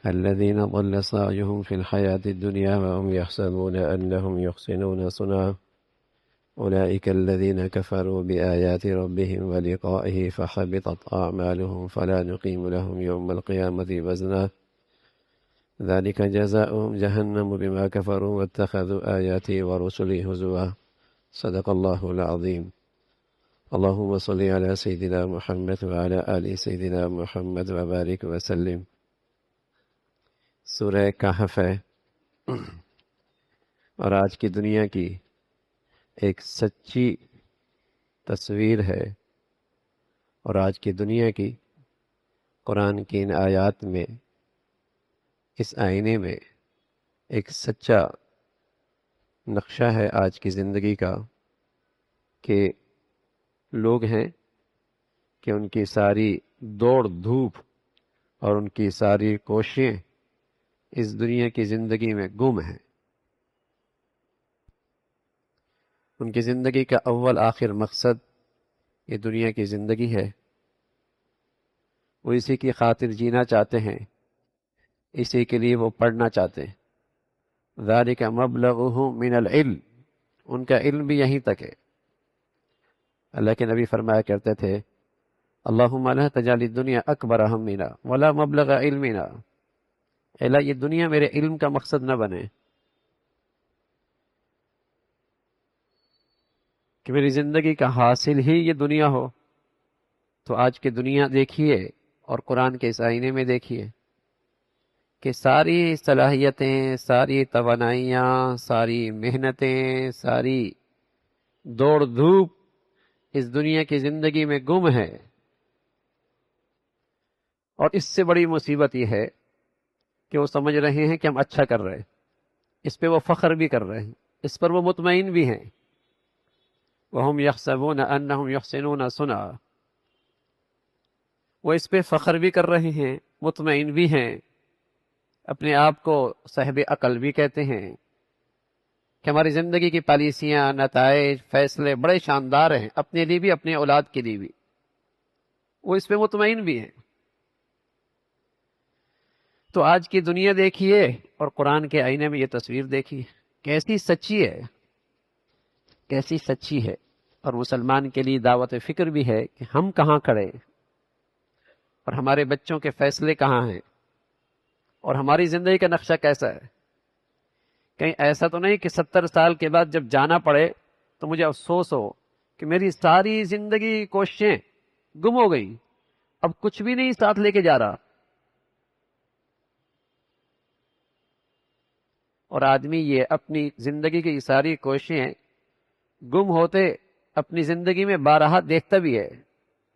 الذين ضل سعيهم في الحياة الدنيا وهم يحسبون أنهم يحسنون صنعا أولئك الذين كفروا بآيات ربهم ولقائه فحبطت أعمالهم فلا نقيم لهم يوم القيامة وزنا ذلك جزاؤهم جهنم بما كفروا واتخذوا آياتي ورسلي هزوا صدق الله العظيم اللهم صل على سيدنا محمد وعلى آل سيدنا محمد وبارك وسلم. سورہ کہف ہے اور آج کی دنیا کی ایک سچی تصویر ہے، اور آج کی دنیا کی قرآن کی ان آیات میں، اس آئینے میں ایک سچا نقشہ ہے آج کی زندگی کا، کہ لوگ ہیں کہ ان کی ساری دوڑ دھوپ اور ان کی ساری کوششیں اس دنیا کی زندگی میں گم ہیں. ان کی زندگی کا اول آخر مقصد یہ دنیا کی زندگی ہے، وہ اسی کی خاطر جینا چاہتے ہیں، اسی کے لیے وہ پڑھنا چاہتے ہیں. ذالک مبلغہم من العلم، ان کا علم بھی یہیں تک ہے. اللہ کے نبی فرمایا کرتے تھے اللہم لا تجعل الدنیا اکبر ہمنا ولا مبلغ علمنا، اللہ یہ دنیا میرے علم کا مقصد نہ بنے، کہ میری زندگی کا حاصل ہی یہ دنیا ہو. تو آج کی دنیا دیکھیے اور قرآن کے اس آئینے میں دیکھیے کہ ساری صلاحیتیں، ساری توانائیاں، ساری محنتیں، ساری دوڑ دھوپ اس دنیا کی زندگی میں گم ہے. اور اس سے بڑی مصیبت یہ ہے کہ وہ سمجھ رہے ہیں کہ ہم اچھا کر رہے ہیں، اس پہ وہ فخر بھی کر رہے ہیں، اس پر وہ مطمئن بھی ہیں. وَهُمْ يَحْسَبُونَ أَنَّهُمْ يُحْسِنُونَ صُنْعًا، وہ اس پہ فخر بھی کر رہے ہیں، مطمئن بھی ہیں، اپنے آپ کو صاحب عقل بھی کہتے ہیں کہ ہماری زندگی کی پالیسیاں، نتائج، فیصلے بڑے شاندار ہیں، اپنے لیے بھی اپنے اولاد کے لیے بھی، وہ اس پہ مطمئن بھی ہیں. تو آج کی دنیا دیکھیے اور قرآن کے آئینے میں یہ تصویر دیکھیے، کیسی سچی ہے، کیسی سچی ہے. اور مسلمان کے لیے دعوت فکر بھی ہے کہ ہم کہاں کھڑے اور ہمارے بچوں کے فیصلے کہاں ہیں اور ہماری زندگی کا نقشہ کیسا ہے. کہیں ایسا تو نہیں کہ 70 سال کے بعد جب جانا پڑے تو مجھے افسوس ہو کہ میری ساری زندگی کوششیں گم ہو گئی، اب کچھ بھی نہیں ساتھ لے کے جا رہا. اور آدمی یہ اپنی زندگی کی ساری کوششیں گم ہوتے اپنی زندگی میں بارہا دیکھتا بھی ہے.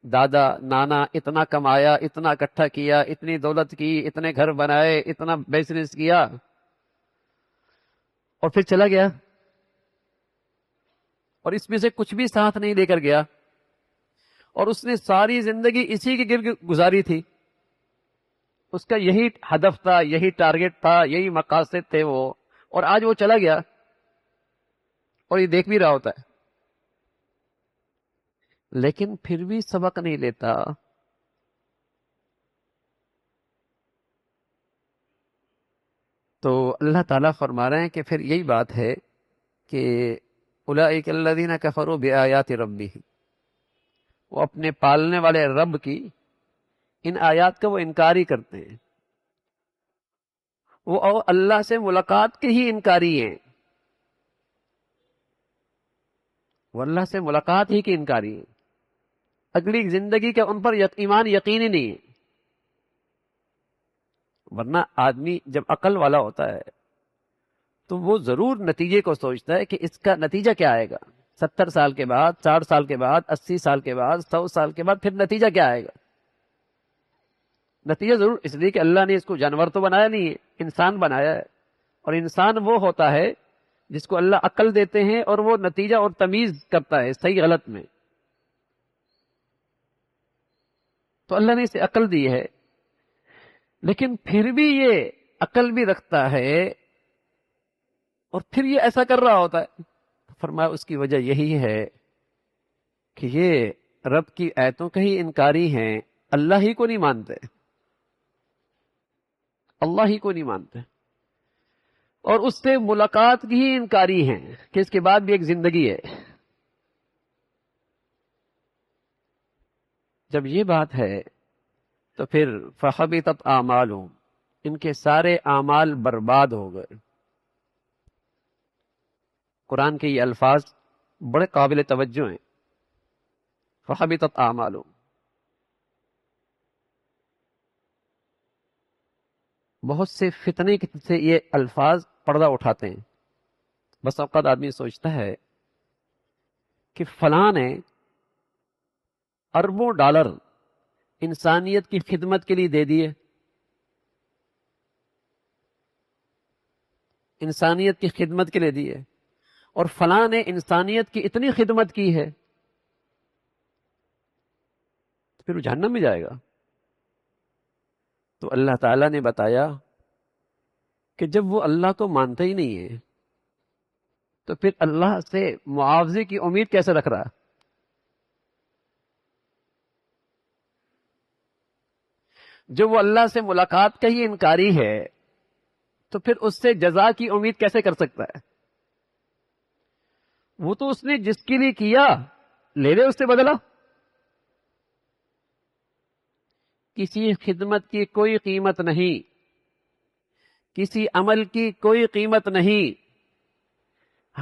دادا نانا اتنا کمایا، اتنا اکٹھا کیا، اتنی دولت کی، اتنے گھر بنائے، اتنا بزنس کیا، اور پھر چلا گیا، اور اس میں سے کچھ بھی ساتھ نہیں لے کر گیا، اور اس نے ساری زندگی اسی کے گرد گزاری تھی. اس کا یہی ہدف تھا، یہی ٹارگٹ تھا، یہی مقاصد تھے وہ، اور آج وہ چلا گیا اور یہ دیکھ بھی رہا ہوتا ہے، لیکن پھر بھی سبق نہیں لیتا. تو اللہ تعالیٰ فرما رہے ہیں کہ پھر یہی بات ہے کہ اولئک الذین کفروا بآیات ربہم، وہ اپنے پالنے والے رب کی ان آیات کا وہ انکار ہی کرتے ہیں، وہ اللہ سے ملاقات کے ہی انکاری ہیں، وہ اللہ سے ملاقات ہی کے انکاری ہیں، اگلی زندگی کا ان پر ایمان یقینی نہیں ہے. ورنہ آدمی جب عقل والا ہوتا ہے تو وہ ضرور نتیجے کو سوچتا ہے کہ اس کا نتیجہ کیا آئے گا، 70 سال کے بعد، 60 سال کے بعد، 80 سال کے بعد، 100 سال کے بعد، پھر نتیجہ کیا آئے گا. نتیجہ ضرور، اس لیے کہ اللہ نے اس کو جانور تو بنایا نہیں ہے، انسان بنایا ہے، اور انسان وہ ہوتا ہے جس کو اللہ عقل دیتے ہیں اور وہ نتیجہ اور تمیز کرتا ہے صحیح غلط میں. تو اللہ نے اسے عقل دی ہے، لیکن پھر بھی یہ عقل بھی رکھتا ہے اور پھر یہ ایسا کر رہا ہوتا ہے. فرمایا اس کی وجہ یہی ہے کہ یہ رب کی آیتوں کا ہی انکاری ہیں، اللہ ہی کو نہیں مانتے. اللہ ہی کو نہیں مانتے، اور اس سے ملاقات کی ہی انکاری ہیں کہ اس کے بعد بھی ایک زندگی ہے۔ جب یہ بات ہے تو پھر فحبطت اعمالهم، ان کے سارے اعمال برباد ہو گئے۔ قرآن کے یہ الفاظ بڑے قابل توجہ ہیں، فحبطت اعمالهم۔ بہت سے فتنے سے یہ الفاظ پردہ اٹھاتے ہیں۔ بس اوقات آدمی سوچتا ہے کہ فلاں نے اربوں ڈالر انسانیت کی خدمت کے لیے دے دیے، انسانیت کی خدمت کے لیے دیے، اور فلاں نے انسانیت کی اتنی خدمت کی ہے، تو پھر وہ جہنم میں جائے گا۔ تو اللہ تعالیٰ نے بتایا کہ جب وہ اللہ کو مانتا ہی نہیں ہے تو پھر اللہ سے معاوضے کی امید کیسے رکھ رہا؟ جو وہ اللہ سے ملاقات کا ہی انکاری ہے تو پھر اس سے جزا کی امید کیسے کر سکتا ہے؟ وہ تو اس نے جس کے لیے کیا لے لے اس سے بدلا۔ کسی خدمت کی کوئی قیمت نہیں، کسی عمل کی کوئی قیمت نہیں۔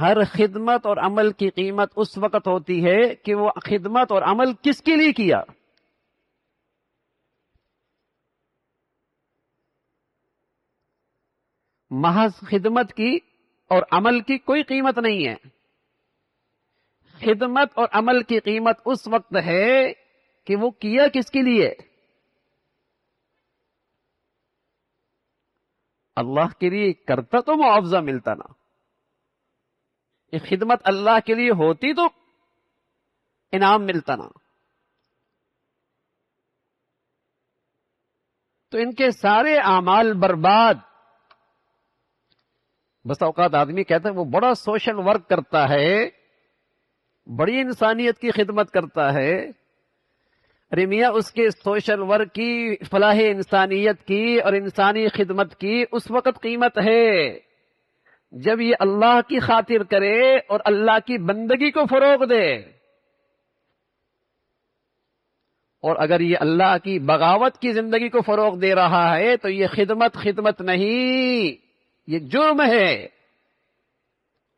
ہر خدمت اور عمل کی قیمت اس وقت ہوتی ہے کہ وہ خدمت اور عمل کس کے لیے کیا۔ محض خدمت کی اور عمل کی کوئی قیمت نہیں ہے۔ خدمت اور عمل کی قیمت اس وقت ہے کہ وہ کیا کس کے لیے۔ اللہ کے لیے کرتا تو معاوضہ ملتا نا، یہ خدمت اللہ کے لیے ہوتی تو انعام ملتا نا۔ تو ان کے سارے اعمال برباد۔ بس اوقات آدمی کہتا ہے وہ بڑا سوشل ورک کرتا ہے، بڑی انسانیت کی خدمت کرتا ہے۔ ارے میاں، اس کے سوشل ورک کی، فلاح انسانیت کی اور انسانی خدمت کی اس وقت قیمت ہے جب یہ اللہ کی خاطر کرے اور اللہ کی بندگی کو فروغ دے۔ اور اگر یہ اللہ کی بغاوت کی زندگی کو فروغ دے رہا ہے تو یہ خدمت نہیں، یہ جرم ہے۔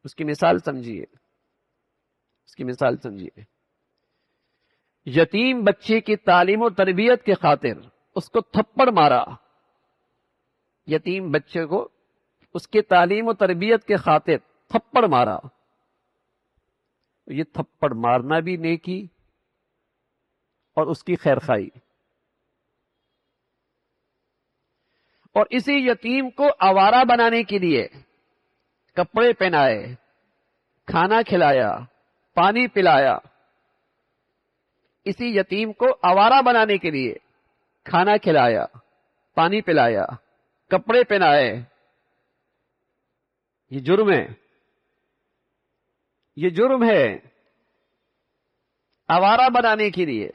اس کی مثال سمجھیے، اس کی مثال سمجھیے۔ یتیم بچے کی تعلیم و تربیت کے خاطر اس کو تھپڑ مارا، یتیم بچے کو اس کے تعلیم و تربیت کے خاطر تھپڑ مارا۔ یہ تھپڑ مارنا بھی نیکی اور اس کی خیر خواہی۔ اور اسی یتیم کو آوارہ بنانے کے لیے کپڑے پہنائے، کھانا کھلایا، پانی پلایا۔ اسی یتیم کو آوارہ بنانے کے لیے کھانا کھلایا، پانی پلایا، کپڑے پہنائے، یہ جرم ہے، یہ جرم ہے۔ آوارہ بنانے کے لیے،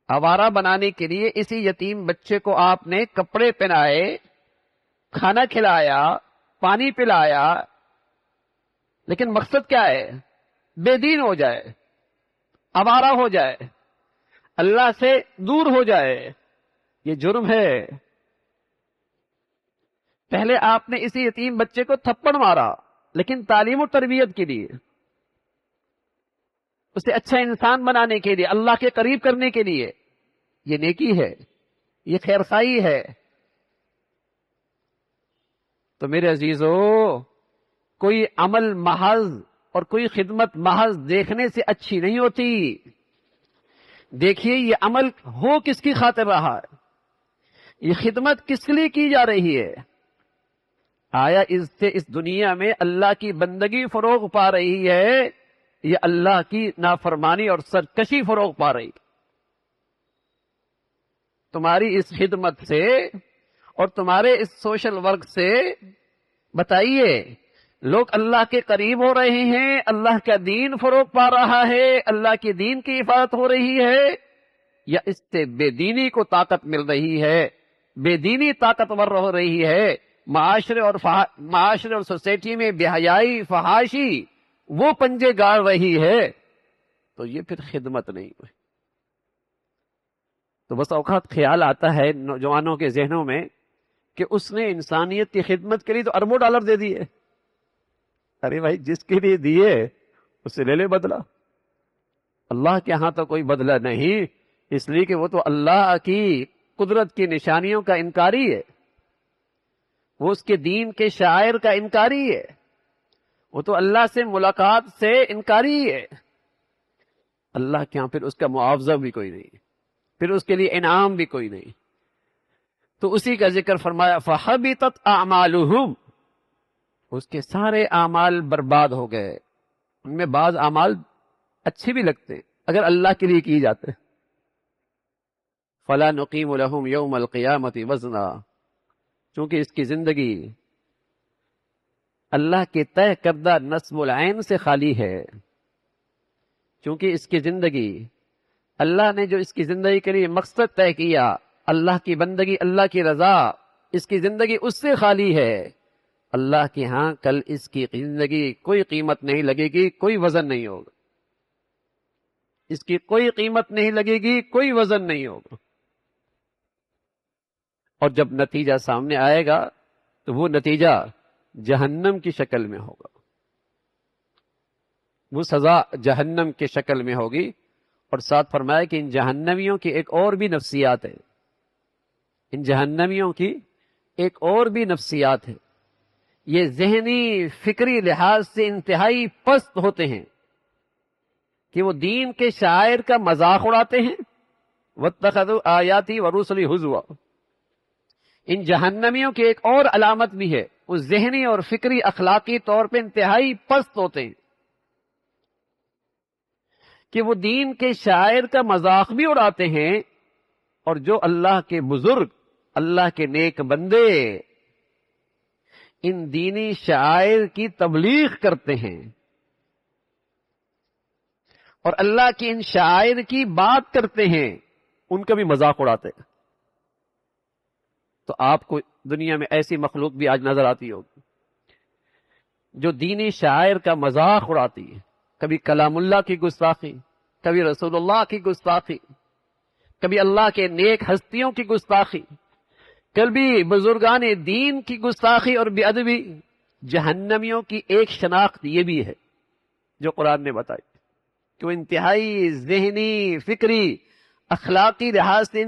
آوارہ بنانے کے لیے اسی یتیم بچے کو آپ نے کپڑے پہنائے، کھانا کھلایا، پانی پلایا، لیکن مقصد کیا ہے؟ بے دین ہو جائے، آوارہ ہو جائے، اللہ سے دور ہو جائے۔ یہ جرم ہے۔ پہلے آپ نے اسی یتیم بچے کو تھپڑ مارا لیکن تعلیم و تربیت کے لیے، اسے اچھا انسان بنانے کے لیے، اللہ کے قریب کرنے کے لیے۔ یہ نیکی ہے، یہ خیر خواہی ہے۔ تو میرے عزیزو، کوئی عمل محض اور کوئی خدمت محض دیکھنے سے اچھی نہیں ہوتی۔ دیکھیے یہ عمل ہو کس کی خاطر رہا ہے، یہ خدمت کس لیے کی جا رہی ہے۔ آیا اس سے اس دنیا میں اللہ کی بندگی فروغ پا رہی ہے یا اللہ کی نافرمانی اور سرکشی فروغ پا رہی؟ تمہاری اس خدمت سے اور تمہارے اس سوشل ورک سے بتائیے، لوگ اللہ کے قریب ہو رہے ہیں، اللہ کا دین فروغ پا رہا ہے، اللہ کے دین کی حفاظت ہو رہی ہے، یا اس سے بے دینی کو طاقت مل رہی ہے، بے دینی طاقتور ہو رہی ہے، معاشرے اور سوسائٹی میں بے حیائی فحاشی وہ پنجے گاڑ رہی ہے، تو یہ پھر خدمت نہیں ہوئی۔ تو بس اوقات خیال آتا ہے نوجوانوں کے ذہنوں میں کہ اس نے انسانیت کی خدمت کے لیے تو اربوں ڈالر دے دیے۔ ارے بھائی، جس کے لیے دیے اس سے لے لے بدلہ۔ اللہ کے ہاں تو کوئی بدلہ نہیں، اس لیے کہ وہ تو اللہ کی قدرت کی نشانیوں کا انکاری ہے، وہ اس کے دین کے شاعر کا انکاری ہے، وہ تو اللہ سے ملاقات سے انکاری ہے۔ اللہ کے ہاں پھر اس کا معاوضہ بھی کوئی نہیں، پھر اس کے لیے انعام بھی کوئی نہیں۔ تو اسی کا ذکر فرمایا فَحَبِطَتْ أَعْمَالُهُمْ، اس کے سارے اعمال برباد ہو گئے۔ ان میں بعض اعمال اچھے بھی لگتے ہیں اگر اللہ کے لیے کیے جاتے ہیں۔ فَلَا نُقِيمُ لَهُمْ يَوْمَ الْقِيَامَةِ وَزْنًا، چونکہ اس کی زندگی اللہ کے طے کردہ نصب العین سے خالی ہے، چونکہ اس کی زندگی اللہ نے جو اس کی زندگی کے لیے مقصد طے کیا، اللہ کی بندگی، اللہ کی رضا، اس کی زندگی اس سے خالی ہے۔ اللہ کے ہاں کل اس کی زندگی کوئی قیمت نہیں لگے گی، کوئی وزن نہیں ہوگا، اس کی کوئی قیمت نہیں لگے گی، کوئی وزن نہیں ہوگا۔ اور جب نتیجہ سامنے آئے گا تو وہ نتیجہ جہنم کی شکل میں ہوگا، وہ سزا جہنم کی شکل میں ہوگی۔ اور ساتھ فرمایا کہ ان جہنمیوں کی ایک اور بھی نفسیات ہے، ان جہنمیوں کی ایک اور بھی نفسیات ہے، یہ ذہنی فکری لحاظ سے انتہائی پست ہوتے ہیں کہ وہ دین کے شاعر کا مذاق اڑاتے ہیں۔ وَاتَّخَذُوا آیَاتِي وَرُسُلِي هُزُوًا، ان جہنمیوں کی ایک اور علامت بھی ہے، وہ ذہنی اور فکری اخلاقی طور پہ انتہائی پست ہوتے ہیں کہ وہ دین کے شاعر کا مذاق بھی اڑاتے ہیں، اور جو اللہ کے بزرگ، اللہ کے نیک بندے ان دینی شاعر کی تبلیغ کرتے ہیں اور اللہ کی ان شاعر کی بات کرتے ہیں، ان کا بھی مذاق اڑاتے ہیں۔ تو آپ کو دنیا میں ایسی مخلوق بھی آج نظر آتی ہوگی جو دینی شاعر کا مذاق اڑاتی ہے، کبھی کلام اللہ کی گستاخی، کبھی رسول اللہ کی گستاخی، کبھی اللہ کے نیک ہستیوں کی گستاخی، کبھی بزرگان دین کی گستاخی اور بے ادبی۔ جہنمیوں کی ایک شناخت یہ بھی ہے جو قرآن نے بتائی کہ وہ انتہائی ذہنی فکری اخلاقی لحاظ سے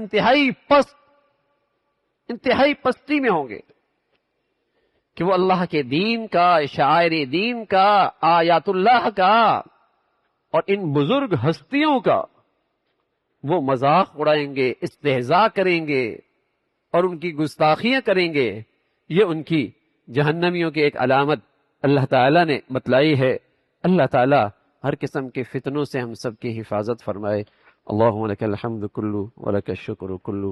انتہائی پستی میں ہوں گے، کہ وہ اللہ کے دین کا، شاعر دین کا، آیات اللہ کا اور ان بزرگ ہستیوں کا وہ مذاق اڑائیں گے، استہزاء کریں گے اور ان کی گستاخیاں کریں گے۔ یہ ان کی جہنمیوں کی ایک علامت اللہ تعالیٰ نے بتلائی ہے۔ اللہ تعالیٰ ہر قسم کے فتنوں سے ہم سب کی حفاظت فرمائے۔ اللہم لک الحمد کلو ولک الشکر کلو۔